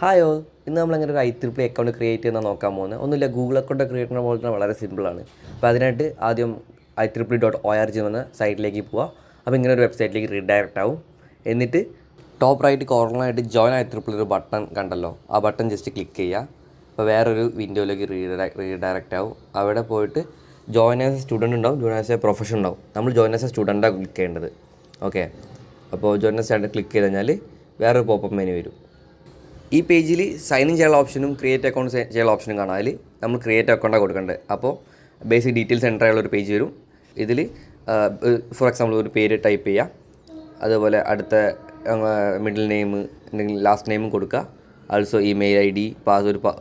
Hi all, ഇന്ന് നമ്മളങ്ങനെ ഒരു IEEE അക്കൗണ്ട് ക്രിയേറ്റ് ചെയ്യുന്ന നോക്കാൻ പോകുന്നത് ഒന്നുമില്ല. ഗൂഗിൾ അക്കൗണ്ട് ക്രിയേറ്റ് ചെയ്യുന്ന പോലെ തന്നെ വളരെ സിമ്പിളാണ്. അപ്പോൾ അതിനായിട്ട് ആദ്യം IEEE.org എന്ന സൈറ്റിലേക്ക് പോവുക. അപ്പോൾ ഇങ്ങനെ ഒരു വെബ്സൈറ്റിലേക്ക് റീഡയറക്റ്റ് ആവും. എന്നിട്ട് ടോപ്പ് റൈറ്റ് കോർണറായിട്ട് ജോയിൻ IEEE ഒരു ബട്ടൺ കണ്ടല്ലോ, ആ ബട്ടൺ ജസ്റ്റ് ക്ലിക്ക് ചെയ്യുക. അപ്പോൾ വേറൊരു വിൻഡോയിലേക്ക് റീഡയറക്റ്റ് ആവും. അവിടെ പോയിട്ട് ജോയിൻ ആസ് എ സ്റ്റുഡൻറ്റ് ഉണ്ടാവും, ജോയിൻ ആസ് എ പ്രൊഫഷൻ ഉണ്ടാവും. നമ്മൾ ജോയിൻ ആസ് എ സ്റ്റുഡൻറ്റാണ് ക്ലിക്ക് ചെയ്യേണ്ടത്. ഓക്കെ, അപ്പോൾ ജോയിൻ ആസ് സ്റ്റുഡൻറ്റ് ക്ലിക്ക് ചെയ്ത് കഴിഞ്ഞാൽ വേറൊരു പോപ്പപ്പ് മെനു വരും. ഈ പേജിൽ സൈൻ ഇൻ ചെയ്യാനുള്ള ഓപ്ഷനും ക്രിയേറ്റ് അക്കൗണ്ട് ചെയ്യാനുള്ള ഓപ്ഷനും കാണാം. അതിൽ നമ്മൾ ക്രിയേറ്റ് അക്കൗണ്ടാണ് കൊടുക്കേണ്ടത്. അപ്പോൾ ബേസിക് ഡീറ്റെയിൽസ് എൻ്റർ ചെയ്യാനുള്ള ഒരു പേജ് വരും. ഇതിൽ ഫോർ എക്സാമ്പിൾ ഒരു പേര് ടൈപ്പ് ചെയ്യുക, അതുപോലെ അടുത്ത മിഡിൽ നെയിം എന്തെങ്കിലും ലാസ്റ്റ് നെയിമും കൊടുക്കുക. ആൾസോ ഇമെയിൽ ID,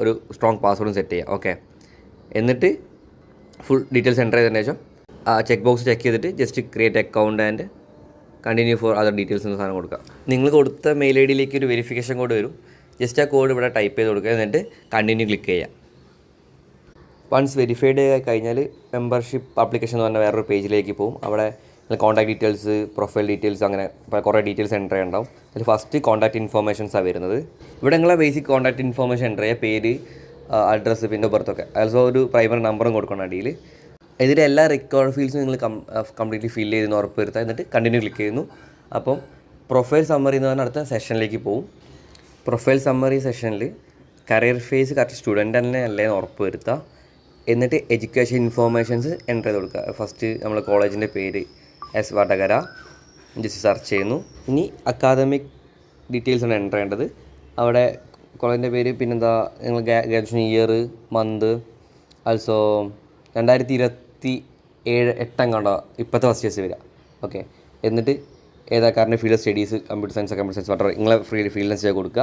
ഒരു സ്ട്രോങ് പാസ്വേഡും സെറ്റ് ചെയ്യുക. ഓക്കെ, എന്നിട്ട് ഫുൾ ഡീറ്റെയിൽസ് എൻ്റർ ചെയ്തതിന് ശേഷം ചെക്ക് ബോക്സ് ചെക്ക് ചെയ്തിട്ട് just create account and continue for other details എന്ന സാധനം കൊടുക്കുക. നിങ്ങൾ കൊടുത്ത മെയിൽ ID ഒരു വെരിഫിക്കേഷൻ കോഡ് വരും. ജസ്റ്റ് ആ കോഡ് ഇവിടെ ടൈപ്പ് ചെയ്ത് കൊടുക്കുക, എന്നിട്ട് കണ്ടിന്യൂ ക്ലിക്ക് ചെയ്യുക. വൺസ് വെരിഫൈഡ് കഴിഞ്ഞാൽ മെമ്പർഷിപ്പ് ആപ്ലിക്കേഷൻ എന്ന് പറഞ്ഞാൽ വേറൊരു പേജിലേക്ക് പോകും. അവിടെ കോൺടാക്ട് ഡീറ്റെയിൽസ്, പ്രൊഫൈൽ ഡീറ്റെയിൽസ്, അങ്ങനെ കുറേ ഡീറ്റെയിൽസ് എൻ്റർ ചെയ്യണ്ടാവും. അതിൽ ഫസ്റ്റ് കോൺടാക്ട് ഇൻഫോർമേഷൻസാണ് വരുന്നത്. ഇവിടെ നിങ്ങളെ ബേസിക് കോൺടാക്ട് ഇൻഫോർമേഷൻ എൻ്റർ ചെയ്യുക, പേര്, അഡ്രസ്സ്, പിന്നെ ബർത്തൊക്കെ. ആൾസോ ഒരു പ്രൈമറി നമ്പറും കൊടുക്കണം അടിയിൽ. ഇതിൽ എല്ലാ റെക്കോർഡ് ഫീൽഡ്സും നിങ്ങൾ കംപ്ലീറ്റ്ലി ഫില്ല് ചെയ്തെന്ന് ഉറപ്പ് വരുത്തുക. എന്നിട്ട് കണ്ടിന്യൂ ക്ലിക്ക് ചെയ്യുന്നു. അപ്പം പ്രൊഫൈൽ സമ്മറി എന്ന് പറഞ്ഞാൽ അടുത്ത സെഷനിലേക്ക് പോകും. പ്രൊഫൈൽ സമ്മറി സെഷനിൽ കരിയർ ഫേസ് കറക്റ്റ് സ്റ്റുഡൻ്റ് തന്നെ അല്ലേന്ന് ഉറപ്പ് വരുത്തുക. എന്നിട്ട് എഡ്യൂക്കേഷൻ ഇൻഫോർമേഷൻസ് എൻ്റർ ചെയ്ത് കൊടുക്കുക. ഫസ്റ്റ് നമ്മൾ കോളേജിൻ്റെ പേര് S വടകര ജസ്റ്റ് സെർച്ച് ചെയ്യുന്നു. ഇനി അക്കാദമിക് ഡീറ്റെയിൽസാണ് എൻ്റർ ചെയ്യേണ്ടത്. അവിടെ കോളേജിൻ്റെ പേര്, പിന്നെന്താ നിങ്ങൾ ഗ്രാജുവേഷൻ ഇയർ, മന്ത്, ആൾസോ 2027 കണ്ടോ ഇപ്പോഴത്തെ ഫസ്റ്റ് ഇയേഴ്സ് വരിക. ഓക്കെ, എന്നിട്ട് ഏതാ കാരണം ഫീൽഡ് സ്റ്റഡീസ്, കമ്പ്യൂട്ടർ സയൻസ് വളരെ നിങ്ങളെ ഫീൽഡ് ചെയ്യാൻ കൊടുക്കുക.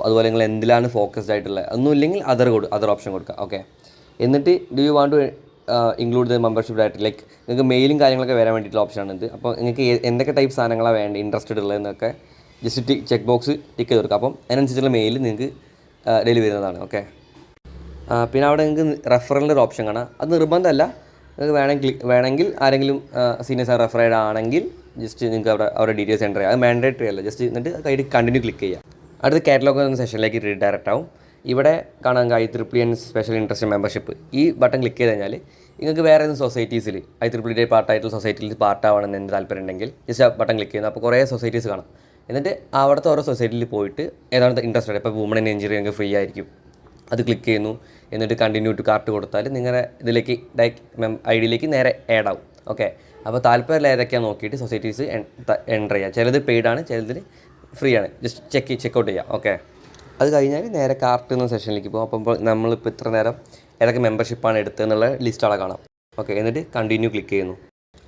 അതുപോലെ നിങ്ങൾ എന്തിലാണ് ഫോക്കസ്ഡ് ആയിട്ടുള്ളത് ഒന്നും ഇല്ലെങ്കിൽ അതർ ഓപ്ഷൻ കൊടുക്കുക. ഓക്കെ, എന്നിട്ട് do you want to include the membership direct, like നിങ്ങൾക്ക് മെയിലും കാര്യങ്ങളൊക്കെ വരാൻ വേണ്ടിയിട്ടുള്ള ഓപ്ഷനാണ് ഇത്. അപ്പോൾ നിങ്ങൾക്ക് എന്തൊക്കെ ടൈപ്പ് സാധനങ്ങളാണ് വേണ്ടത്, ഇൻട്രസ്റ്റഡ് ഉള്ളതെന്നൊക്കെ ജസ്റ്റ് ചെക്ക് ബോക്സ് ടിക്ക് ചെയ്ത് കൊടുക്കുക. അപ്പം അതിനനുസരിച്ചുള്ള മെയിൽ നിങ്ങൾക്ക് ഡെയിലി വരുന്നതാണ്. ഓക്കെ, പിന്നെ അവിടെ നിങ്ങൾക്ക് റെഫറലിൻ്റെ ഒരു ഓപ്ഷൻ കാണാം. അത് നിർബന്ധമല്ല, നിങ്ങൾക്ക് വേണമെങ്കിൽ ആരെങ്കിലും സീനിയേഴ്സ് റെഫറേഡ് ആണെങ്കിൽ ജസ്റ്റ് നിങ്ങൾക്ക് അവരുടെ ഡീറ്റെയിൽസ് എൻ്റർ ചെയ്യുക. അത് മാൻഡേറ്ററി അല്ല, ജസ്റ്റ് എന്നിട്ട് കയ്യിൽ കണ്ടിന്യൂ ക്ലിക്ക് ചെയ്യുക. അടുത്ത കാറ്റലോഗ് എന്ന സെഷനിലേക്ക് റീഡയറക്റ്റ് ആവും. ഇവിടെ കാണാൻ IEEE സ്പെഷ്യൽ ഇൻട്രസ്റ്റ് മെമ്പർഷിപ്പ്, ഈ ബട്ടൺ ക്ലിക്ക് ചെയ്ത് കഴിഞ്ഞാൽ നിങ്ങൾക്ക് വേറെ ഏതെങ്കിലും സൊസൈറ്റീസിൽ IEEE പാർട്ടായിട്ടുള്ള സൊസൈറ്റിയിൽ പാർട്ടാവണമെന്ന് എൻ്റെ താല്പര്യം ഉണ്ടെങ്കിൽ ജസ്റ്റ് ആ ബട്ടൺ ക്ലിക്ക് ചെയ്യുന്നു. അപ്പോൾ കുറേ സൊസൈറ്റീസ് കാണാം. എന്നിട്ട് അവിടുത്തെ ഓരോ സൊസൈറ്റിയിൽ പോയിട്ട് ഏതാണ് ഇൻട്രസ്റ്റഡ്, ഇപ്പോൾ വുമൺ ഇൻ എഞ്ചിനീയറിംഗ് ഫ്രീ ആയിരിക്കും, അത് ക്ലിക്ക് ചെയ്യുന്നു. എന്നിട്ട് കണ്ടിന്യൂ ടു കാർട്ട് കൊടുത്താൽ നിങ്ങളുടെ ഇതിലേക്ക് ഡയറക്റ്റ് ID നേരെ ആഡ് ആവും. ഓക്കെ, അപ്പോൾ താല്പര്യമുള്ള ഏതൊക്കെയാണ് നോക്കിയിട്ട് സൊസൈറ്റീസ് എൻ്റർ ചെയ്യുക. ചിലത് പെയ്ഡാണ്, ചിലതിൽ ഫ്രീ ആണ്. ജസ്റ്റ് ചെക്കൗട്ട് ചെയ്യുക. ഓക്കെ, അത് കഴിഞ്ഞാൽ നേരെ കാർട്ട് എന്ന സെഷനിലേക്ക് പോകും. അപ്പോൾ നമ്മളിപ്പോൾ ഇത്ര നേരം ഏതൊക്കെ മെമ്പർഷിപ്പാണ് എടുത്തതെന്നുള്ള ലിസ്റ്റ് അവിടെ കാണാം. ഓക്കെ, എന്നിട്ട് കണ്ടിന്യൂ ക്ലിക്ക് ചെയ്യുന്നു.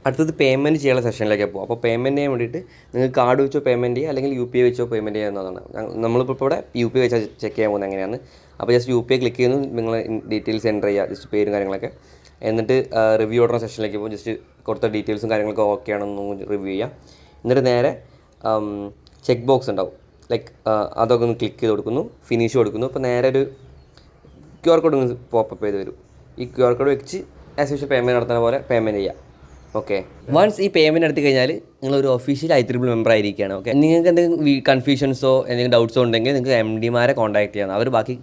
അടുത്തത് പേയ്മെൻറ്റ് ചെയ്യാനുള്ള സെഷനിലേക്ക് പോകും. അപ്പോൾ പേയ്മെൻറ്റ് ചെയ്യാൻ വേണ്ടിയിട്ട് നിങ്ങൾക്ക് കാർഡ് വെച്ചോ പേയ്മെൻറ്റ് ചെയ്യുക, അല്ലെങ്കിൽ UPI വെച്ചോ പേയ്മെൻറ്റ് ചെയ്യുന്നതാണ്. നമ്മളിപ്പോൾ ഇവിടെ UPI വെച്ചാൽ ചെക്ക് ചെയ്യാൻ പോകുന്നത് എങ്ങനെയാണ്. അപ്പോൾ ജസ്റ്റ് UPI ക്ലിക്ക് ചെയ്യുന്നു, നിങ്ങൾ ഡീറ്റെയിൽസ് എൻ്റർ ചെയ്യുക, ജസ്റ്റ് പേരും കാര്യങ്ങളൊക്കെ. എന്നിട്ട് റിവ്യൂ ഓർഡർ സെഷനിലേക്ക് പോകും. ജസ്റ്റ് കൊടുത്ത ഡീറ്റെയിൽസും കാര്യങ്ങളൊക്കെ ഓക്കെ ആണെന്ന് റിവ്യൂ ചെയ്യാം. എന്നിട്ട് നേരെ ചെക്ക് ബോക്സ് ഉണ്ടാവും, ലൈക്ക് അതൊക്കെ ഒന്ന് ക്ലിക്ക് ചെയ്ത് കൊടുക്കുന്നു, ഫിനിഷ് കൊടുക്കുന്നു. അപ്പോൾ നേരെ ഒരു QR കോഡ് പോപ്പപ്പ് ചെയ്ത് വരും. ഈ QR കോഡ് വെച്ച് ആസ് യൂഷ്വൽ പേയ്മെൻറ്റ് നടത്തുന്ന പോലെ പേയ്മെൻറ്റ് ചെയ്യാം. ഓക്കെ, വൺസ് ഈ പേയ്മെൻറ്റ് നടത്തി കഴിഞ്ഞാൽ നിങ്ങളൊരു ഒഫീഷ്യൽ IEEE മെമ്പർ ആയിരിക്കുകയാണ്. ഓക്കെ, നിങ്ങൾക്ക് എന്തെങ്കിലും കൺഫ്യൂഷൻസോ എന്തെങ്കിലും ഡൗട്ട്സോ ഉണ്ടെങ്കിൽ നിങ്ങൾക്ക് MDമാരെ കോൺടാക്ട് ചെയ്യാം, അവർ ബാക്കി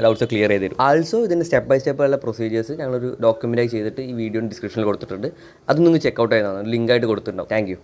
ഡൗട്ട്സ് ക്ലിയർ ചെയ്ത് തരും. ആൾസോ ഇതിൻ്റെ സ്റ്റെപ്പ് ബൈ സ്റ്റെപ്പുള്ള പ്രൊസീജിയേഴ്സ് ഞങ്ങളൊരു ഡോക്യുമെൻറ്റായി ചെയ്തിട്ട് ഈ വീഡിയോ ഡിസ്ക്രിപ്ഷനിൽ കൊടുത്തിട്ടുണ്ട്. അത് നിങ്ങൾ ചെക്കൗട്ട് ചെയ്യുന്നതാണ്, ലിങ്കായിട്ട് കൊടുത്തിട്ടുണ്ടാവും. Thank U.